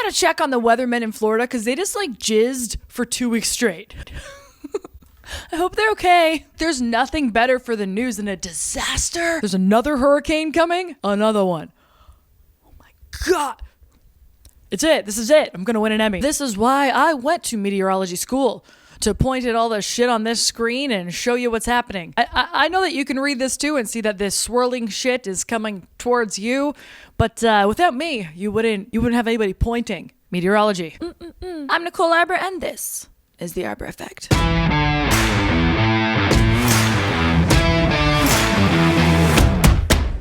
to check on the weathermen in Florida because they just like jizzed for 2 weeks straight. I hope they're okay. There's nothing better for the news than a disaster. There's another hurricane coming. Another one. Oh my God. It's it. This is it. I'm going to win an Emmy. This is why I went to meteorology school, to point at all the shit on this screen and show you what's happening. I know that you can read this too and see that this swirling shit is coming towards you, but without me, you wouldn't have anybody pointing. Meteorology. I'm Nicole Arbour, and this is the Arbour Effect.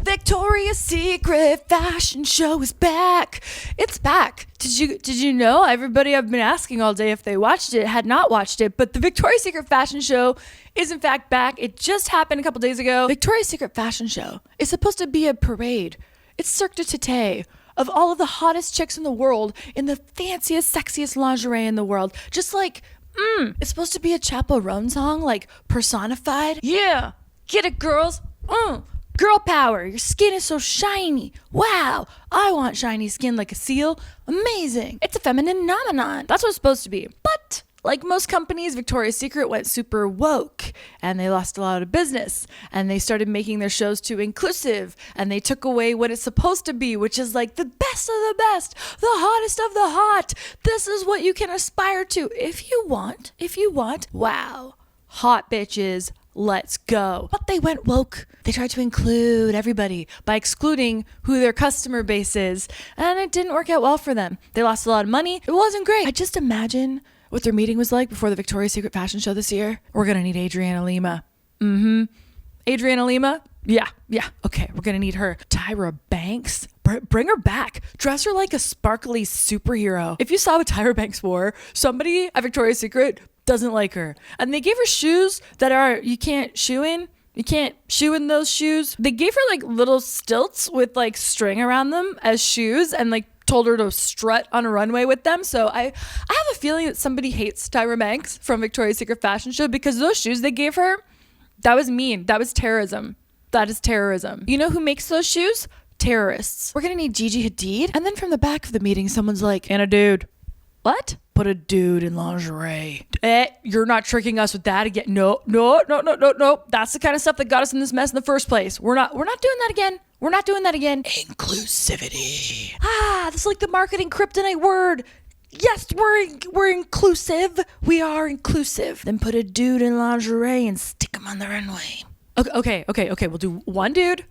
Victoria's Secret fashion show is back. It's back. Did you know? Everybody I've been asking all day if they watched it had not watched it, but the Victoria's Secret fashion show is in fact back. It just happened a couple days ago. Victoria's Secret fashion show is supposed to be a parade. It's Cirque du Tété of all of the hottest chicks in the world in the fanciest, sexiest lingerie in the world. Just like, it's supposed to be a Chappell Roan song, like personified. Yeah, get it, girls. Girl power, your skin is so shiny. Wow, I want shiny skin like a seal. Amazing. It's a feminine phenomenon. That's what it's supposed to be. But like most companies, Victoria's Secret went super woke and they lost a lot of business and they started making their shows too inclusive and they took away what it's supposed to be, which is like the best of the best, the hottest of the hot. This is what you can aspire to if you want. Wow, hot bitches. Let's go. But they went woke. They tried to include everybody by excluding who their customer base is. And it didn't work out well for them. They lost a lot of money. It wasn't great. I just imagine what their meeting was like before the Victoria's Secret fashion show this year. We're going to need Adriana Lima. Adriana Lima? Yeah. Okay, we're going to need her. Tyra Banks? Bring her back. Dress her like a sparkly superhero. If you saw what Tyra Banks wore, somebody at Victoria's Secret doesn't like her. And they gave her shoes that are, you can't shoe in. You can't shoe in those shoes. They gave her like little stilts with like string around them as shoes and like told her to strut on a runway with them. So I have a feeling that somebody hates Tyra Banks from Victoria's Secret fashion show because those shoes they gave her, that was mean. That was terrorism. That is terrorism. You know who makes those shoes? Terrorists. We're going to need Gigi Hadid. And then from the back of the meeting, someone's like, and a dude. What? Put a dude in lingerie. You're not tricking us with that again. No. That's the kind of stuff that got us in this mess in the first place. We're not doing that again. We're not doing that again. Inclusivity. That's like the marketing kryptonite word. Yes, we're inclusive. We are inclusive. Then put a dude in lingerie and stick him on the runway. Okay. We'll do one dude.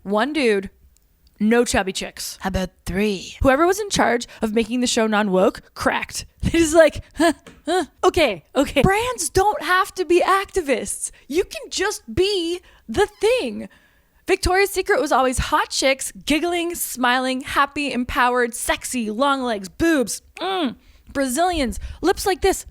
No chubby chicks. How about 3? Whoever was in charge of making the show non-woke cracked. They just like, Okay. Brands don't have to be activists. You can just be the thing. Victoria's Secret was always hot chicks, giggling, smiling, happy, empowered, sexy, long legs, boobs, Brazilians, lips like this.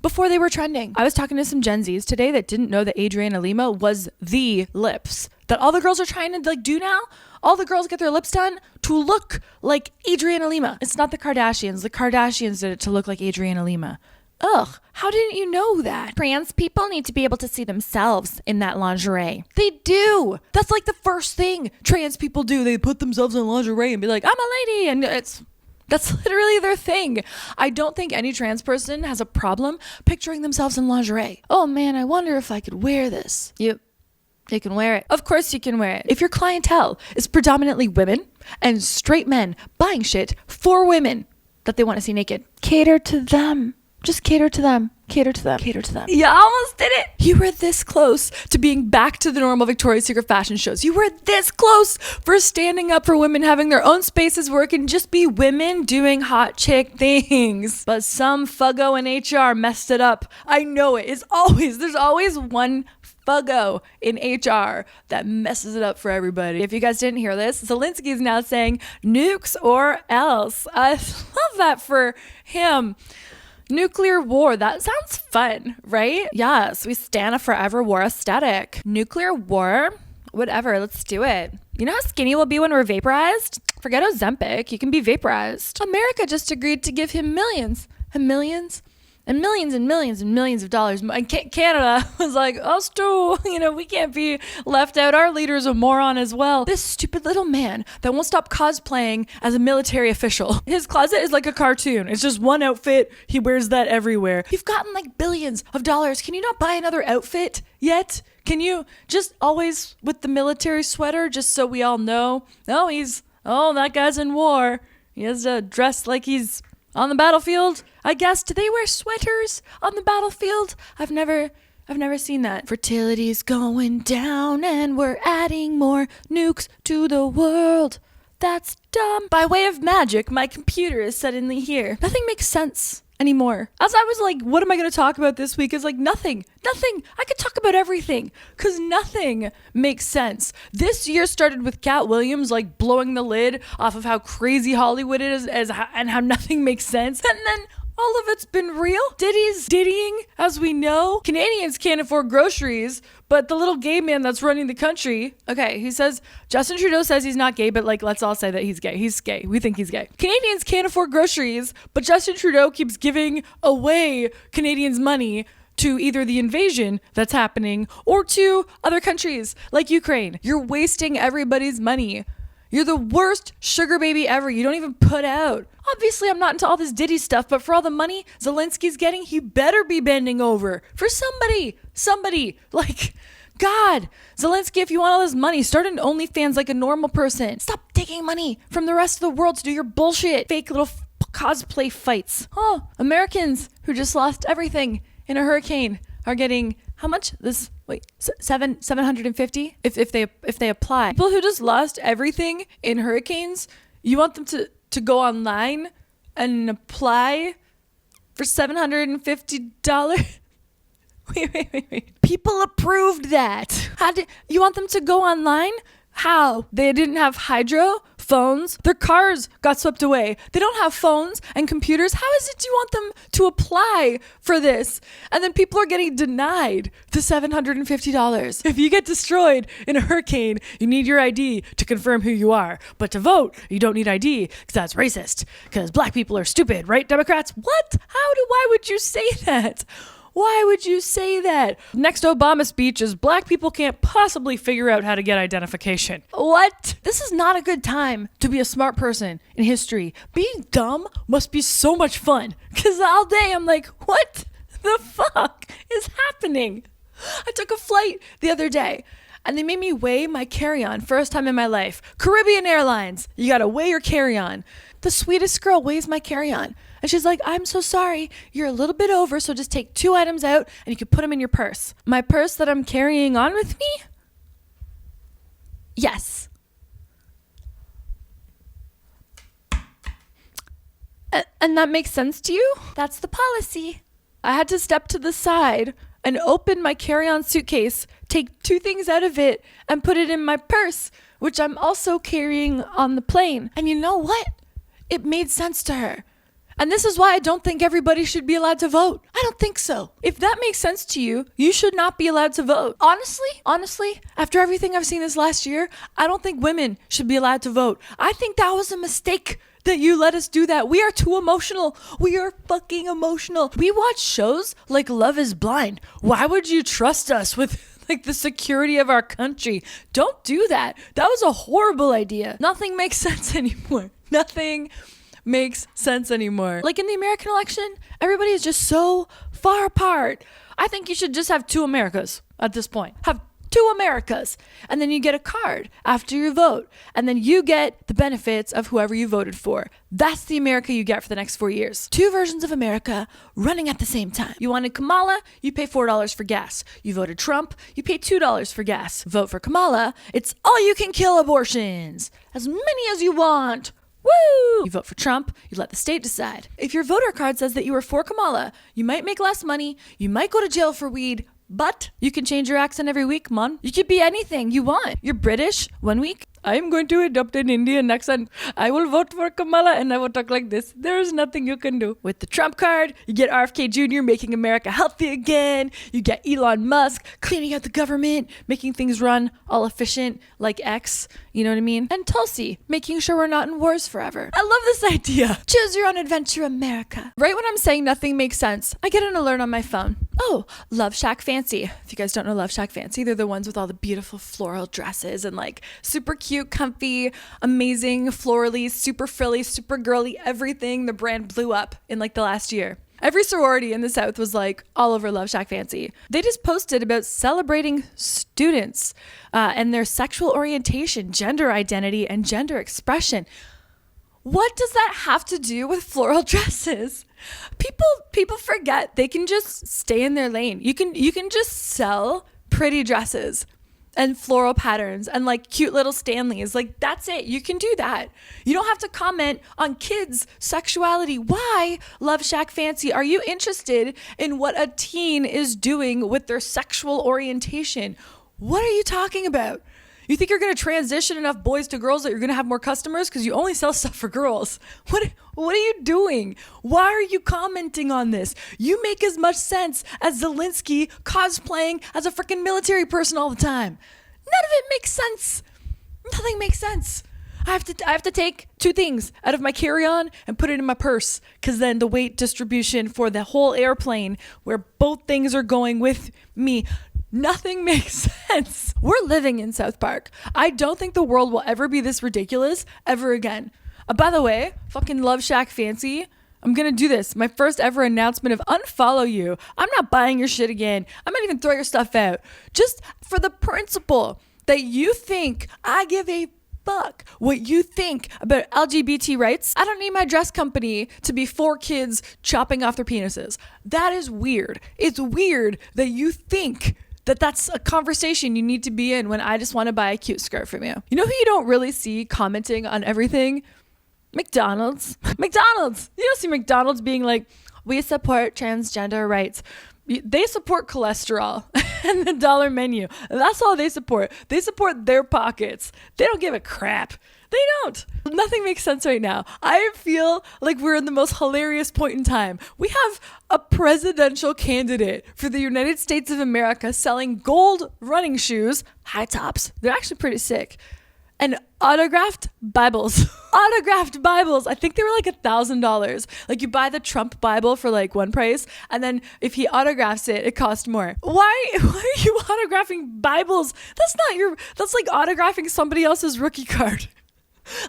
Before they were trending. I was talking to some Gen Zs today that didn't know that Adriana Lima was the lips that all the girls are trying to like do now. All the girls get their lips done to look like Adriana Lima. It's not the Kardashians. The Kardashians did it to look like Adriana Lima. Ugh, how didn't you know that? Trans people need to be able to see themselves in that lingerie. They do. That's like the first thing trans people do. They put themselves in lingerie and be like, I'm a lady. And that's literally their thing. I don't think any trans person has a problem picturing themselves in lingerie. Oh man, I wonder if I could wear this. You can wear it. Of course you can wear it. If your clientele is predominantly women and straight men buying shit for women that they want to see naked, cater to them. Just cater to them. You almost did it. You were this close to being back to the normal Victoria's Secret fashion shows. You were this close for standing up for women having their own spaces where it can just be women doing hot chick things. But some fuggo in HR messed it up. I know it. There's always one fuggo in HR that messes it up for everybody. If you guys didn't hear this, Zelensky is now saying nukes or else. I love that for him. Nuclear war, that sounds fun, right? Yes, we stand a forever war aesthetic. Nuclear war, whatever, let's do it. You know how skinny we'll be when we're vaporized? Forget Ozempic, you can be vaporized. America just agreed to give him millions and millions and millions of dollars. And Canada was like, us too, we can't be left out. Our leader's a moron as well. This stupid little man that won't stop cosplaying as a military official. His closet is like a cartoon. It's just one outfit. He wears that everywhere. You've gotten like billions of dollars. Can you not buy another outfit yet? Can you just always with the military sweater, just so we all know? That guy's in war. He has to dress like he's on the battlefield, I guess. Do they wear sweaters on the battlefield? I've never seen that. Fertility's going down and we're adding more nukes to the world. That's dumb. By way of magic, my computer is suddenly here. Nothing makes sense anymore. As I was like, what am I going to talk about this week? It's like nothing. I could talk about everything because nothing makes sense. This year started with Cat Williams like blowing the lid off of how crazy Hollywood is and how nothing makes sense. And then all of it's been real. Diddy's diddying, as we know. Canadians can't afford groceries, but the little gay man that's running the country, okay, he says, Justin Trudeau says he's not gay, but like, let's all say that he's gay. He's gay. We think he's gay. Canadians can't afford groceries, but Justin Trudeau keeps giving away Canadians' money to either the invasion that's happening or to other countries like Ukraine. You're wasting everybody's money. You're the worst sugar baby ever. You don't even put out. Obviously, I'm not into all this Diddy stuff, but for all the money Zelensky's getting, he better be bending over for somebody. Like, God, Zelensky, if you want all this money, start an OnlyFans like a normal person. Stop taking money from the rest of the world to do your bullshit, fake little cosplay fights. Oh, Americans who just lost everything in a hurricane are getting how much? $750 if they apply. People who just lost everything in hurricanes, you want them to go online and apply for $750? Wait. People approved that. You want them to go online? How? They didn't have hydro, phones, their cars got swept away. They don't have phones and computers. How is it you want them to apply for this? And then people are getting denied the $750. If you get destroyed in a hurricane, you need your ID to confirm who you are. But to vote, you don't need ID because that's racist. Because black people are stupid, right, Democrats? What? Why would you say that? Why would you say that? Next Obama speech is black people can't possibly figure out how to get identification. What? This is not a good time to be a smart person in history. Being dumb must be so much fun. Because all day I'm like, what the fuck is happening? I took a flight the other day and they made me weigh my carry-on. First time in my life. Caribbean Airlines. You gotta weigh your carry-on. The sweetest girl weighs my carry-on. And she's like, I'm so sorry. You're a little bit over, so just take 2 items out and you can put them in your purse. My purse that I'm carrying on with me? Yes. And that makes sense to you? That's the policy. I had to step to the side and open my carry-on suitcase, take 2 things out of it, and put it in my purse, which I'm also carrying on the plane. And you know what? It made sense to her. And this is why I don't think everybody should be allowed to vote. I don't think so. If that makes sense to you, you should not be allowed to vote. Honestly, after everything I've seen this last year, I don't think women should be allowed to vote. I think that was a mistake that you let us do that. We are too emotional. We are fucking emotional. We watch shows like Love is Blind. Why would you trust us with like the security of our country? Don't do that. That was a horrible idea. Nothing makes sense anymore. Nothing makes sense anymore. Like in the American election, everybody is just so far apart. I think you should just have 2 Americas at this point. Have 2 Americas. And then you get a card after you vote. And then you get the benefits of whoever you voted for. That's the America you get for the next 4 years. 2 versions of America running at the same time. You wanted Kamala, you pay $4 for gas. You voted Trump, you pay $2 for gas. Vote for Kamala, it's all you can kill abortions. As many as you want. Woo! You vote for Trump, you let the state decide. If your voter card says that you are for Kamala, you might make less money, you might go to jail for weed, But you can change your accent every week, man. You could be anything you want. You're British 1 week. I'm going to adopt an Indian accent. I will vote for Kamala and I will talk like this. There is nothing you can do. With the Trump card, you get RFK Jr. making America healthy again. You get Elon Musk cleaning out the government, making things run all efficient like X. You know what I mean? And Tulsi making sure we're not in wars forever. I love this idea. Choose your own adventure, America. Right when I'm saying nothing makes sense, I get an alert on my phone. Oh, Love Shack Fancy. If you guys don't know Love Shack Fancy, they're the ones with all the beautiful floral dresses and like super cute, comfy, amazing, florally, super frilly, super girly, everything. The brand blew up in like the last year. Every sorority in the South was like all over Love Shack Fancy. They just posted about celebrating students and their sexual orientation, gender identity, and gender expression. What does that have to do with floral dresses? People forget they can just stay in their lane. You can just sell pretty dresses and floral patterns and like cute little Stanleys. Like that's it. You can do that. You don't have to comment on kids' sexuality. Why, Love Shack Fancy, are you interested in what a teen is doing with their sexual orientation? What are you talking about? You think you're going to transition enough boys to girls that you're going to have more customers because you only sell stuff for girls? What are you doing? Why are you commenting on this? You make as much sense as Zelensky cosplaying as a freaking military person all the time. None of it makes sense. Nothing makes sense. I have to take 2 things out of my carry-on and put it in my purse because then the weight distribution for the whole airplane where both things are going with me. Nothing makes sense. We're living in South Park. I don't think the world will ever be this ridiculous ever again. By the way, fucking Love Shack Fancy, I'm going to do this. My first ever announcement of unfollow you. I'm not buying your shit again. I might even throw your stuff out. Just for the principle that you think I give a fuck what you think about LGBT rights. I don't need my dress company to be 4 kids chopping off their penises. That is weird. It's weird that you think that's a conversation you need to be in when I just want to buy a cute skirt from you. You know who you don't really see commenting on everything? McDonald's. McDonald's. You don't see McDonald's being like, we support transgender rights. They support cholesterol and the dollar menu. That's all they support. They support their pockets. They don't give a crap. They don't. Nothing makes sense right now. I feel like we're in the most hilarious point in time. We have a presidential candidate for the United States of America selling gold running shoes, high tops. They're actually pretty sick. And autographed Bibles. Autographed Bibles. I think they were like $1,000. Like you buy the Trump Bible for like one price, and then if he autographs it, it costs more. Why are you autographing Bibles? That's like autographing somebody else's rookie card.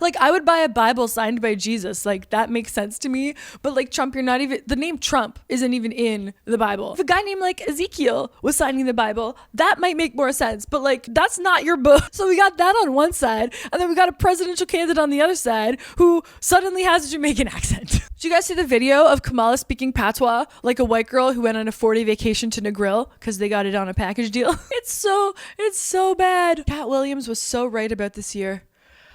Like I would buy a Bible signed by Jesus. Like that makes sense to me. But like Trump, you're not even, the name Trump isn't even in the Bible. If a guy named like Ezekiel was signing the Bible, that might make more sense. But like that's not your book. So we got that on one side. And then we got a presidential candidate on the other side who suddenly has a Jamaican accent. Did you guys see the video of Kamala speaking patois like a white girl who went on a 4-day vacation to Negril because they got it on a package deal? It's so bad. Cat Williams was so right about this year.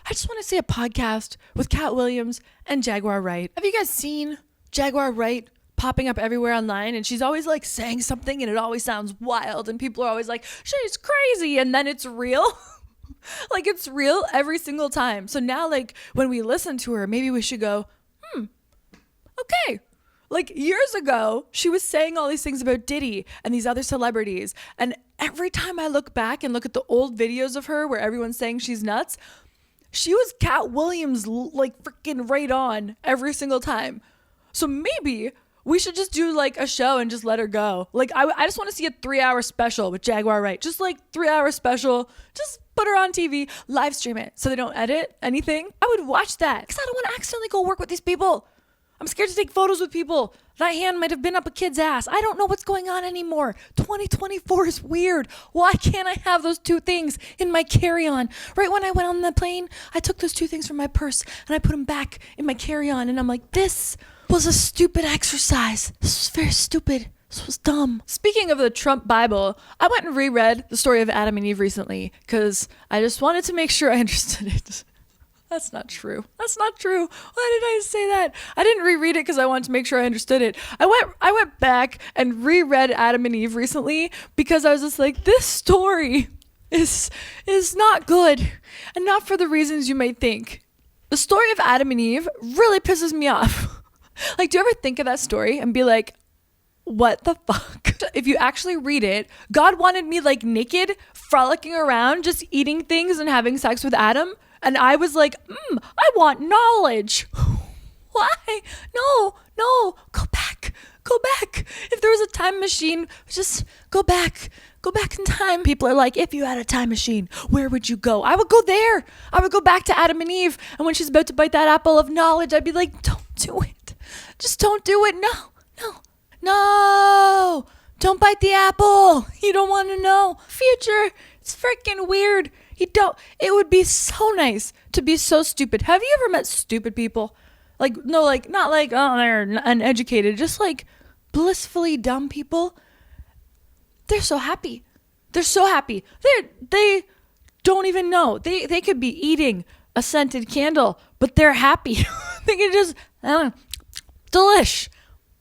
I just want to see a podcast with Cat Williams and Jaguar Wright. Have you guys seen Jaguar Wright popping up everywhere online? And she's always like saying something and it always sounds wild. And people are always like, she's crazy. And then it's real. Like it's real every single time. So now like when we listen to her, maybe we should go, okay. Like years ago, she was saying all these things about Diddy and these other celebrities. And every time I look back and look at the old videos of her where everyone's saying she's nuts, she was Cat Williams like freaking right on every single time. So maybe we should just do like a show and just let her go. Like I just want to see a 3-hour special with Jaguar Wright. Just like 3-hour special. Just put her on TV, live stream it so they don't edit anything. I would watch that because I don't want to accidentally go work with these people. I'm scared to take photos with people. That hand might have been up a kid's ass. I don't know what's going on anymore. 2024 is weird. Why can't I have those 2 things in my carry-on? Right when I went on the plane, I took those 2 things from my purse and I put them back in my carry-on. And I'm like, this was a stupid exercise. This was very stupid. This was dumb. Speaking of the Trump Bible, I went and reread the story of Adam and Eve recently because I just wanted to make sure I understood it. That's not true. That's not true. Why did I say that? I didn't reread it because I wanted to make sure I understood it. I went back and reread Adam and Eve recently because I was just like, this story is not good, and not for the reasons you might think. The story of Adam and Eve really pisses me off. Like, do you ever think of that story and be like, what the fuck? If you actually read it, God wanted me like naked, frolicking around, just eating things and having sex with Adam. And I was like, I want knowledge. Why? No, go back. If there was a time machine, just go back in time. People are like, if you had a time machine, where would you go? I would go there. I would go back to Adam and Eve. And when she's about to bite that apple of knowledge, I'd be like, don't do it. Just don't do it. No, don't bite the apple. You don't want to know. Future, it's freaking weird. It would be so nice to be so stupid. Have you ever met stupid people? Like, no, like, not like, oh, they're uneducated, just like blissfully dumb people. They're so happy. They don't even know. They could be eating a scented candle, but they're happy. They can just, delish,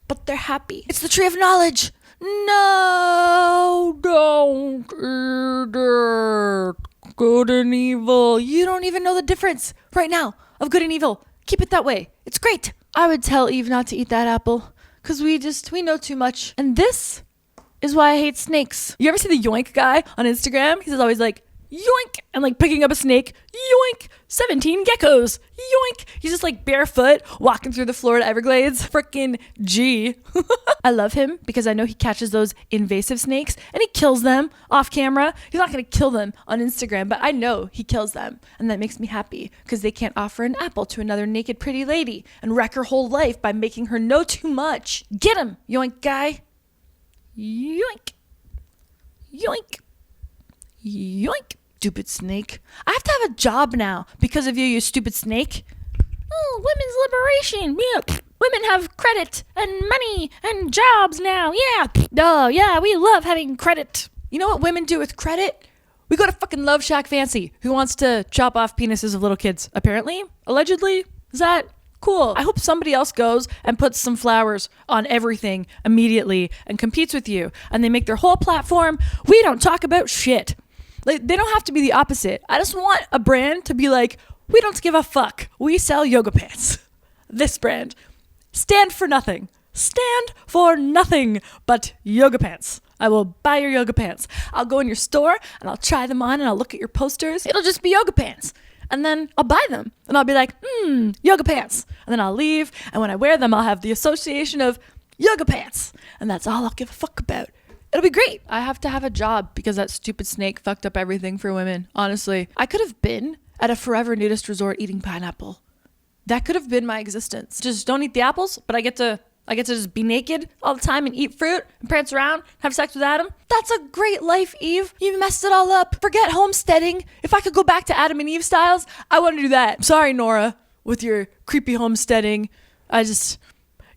but they're happy. It's the tree of knowledge. No, don't eat it. Good and evil. You don't even know the difference right now of good and evil. Keep it that way. It's great. I would tell Eve not to eat that apple because we know too much. And this is why I hate snakes. You ever see the yoink guy on Instagram? He's always like, yoink, and like picking up a snake, yoink, 17 geckos, yoink. He's just like barefoot walking through the Florida Everglades. Frickin' G. I love him because I know he catches those invasive snakes and he kills them off camera. He's not gonna kill them on Instagram, but I know he kills them, and that makes me happy because they can't offer an apple to another naked pretty lady and wreck her whole life by making her know too much. Get him, yoink guy. Yoink. Yoink. Yoink. Stupid snake. I have to have a job now because of you, you stupid snake. Oh, women's liberation. Yeah. Women have credit and money and jobs now. Yeah. Oh, yeah, we love having credit. You know what women do with credit? We go to fucking Love Shack Fancy. Who wants to chop off penises of little kids? Apparently. Allegedly. Is that cool? I hope somebody else goes and puts some flowers on everything immediately and competes with you. And they make their whole platform, we don't talk about shit. Like, they don't have to be the opposite. I just want a brand to be like, we don't give a fuck. We sell yoga pants. This brand. Stand for nothing. Stand for nothing but yoga pants. I will buy your yoga pants. I'll go in your store and I'll try them on and I'll look at your posters. It'll just be yoga pants. And then I'll buy them and I'll be like, yoga pants. And then I'll leave. And when I wear them, I'll have the association of yoga pants. And that's all I'll give a fuck about. It'll be great. I have to have a job because that stupid snake fucked up everything for women. Honestly, I could have been at a forever nudist resort eating pineapple. That could have been my existence. Just don't eat the apples, but I get to just be naked all the time and eat fruit and prance around, have sex with Adam. That's a great life, Eve. You messed it all up. Forget homesteading. If I could go back to Adam and Eve styles, I want to do that. Sorry, Nora, with your creepy homesteading.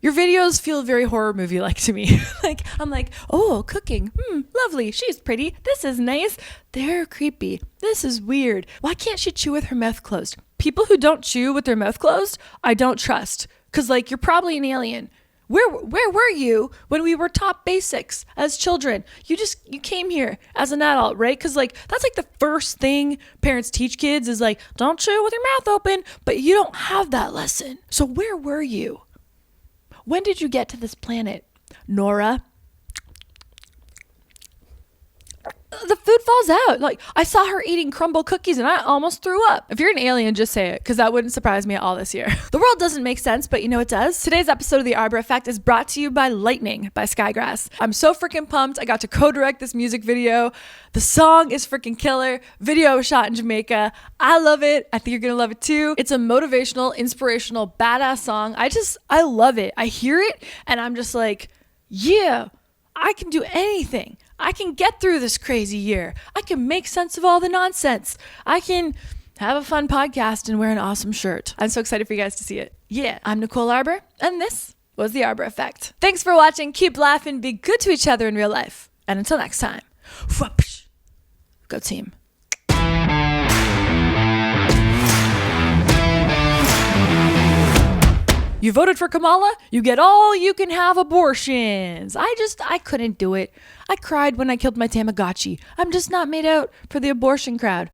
Your videos feel very horror movie-like to me. Like, I'm like, oh, cooking. Lovely. She's pretty. This is nice. They're creepy. This is weird. Why can't she chew with her mouth closed? People who don't chew with their mouth closed, I don't trust. Because, like, you're probably an alien. Where were you when we were taught basics as children? You came here as an adult, right? Because, like, that's, like, the first thing parents teach kids is, like, don't chew with your mouth open. But you don't have that lesson. So where were you? When did you get to this planet, Nora? The food falls out. Like, I saw her eating crumble cookies and I almost threw up. If you're an alien, just say it, because that wouldn't surprise me at all this year. The world doesn't make sense, but you know it does. Today's episode of The Arbour Effect is brought to you by Lightning by Skygrass. I'm so freaking pumped. I got to co-direct this music video. The song is freaking killer. Video was shot in Jamaica. I love it. I think you're going to love it too. It's a motivational, inspirational, badass song. I love it. I hear it and I'm just like, yeah, I can do anything. I can get through this crazy year. I can make sense of all the nonsense. I can have a fun podcast and wear an awesome shirt. I'm so excited for you guys to see it. Yeah, I'm Nicole Arbour, and this was The Arbour Effect. Thanks for watching. Keep laughing. Be good to each other in real life. And until next time, go team. You voted for Kamala, you get all you can have abortions. I couldn't do it. I cried when I killed my Tamagotchi. I'm just not made out for the abortion crowd.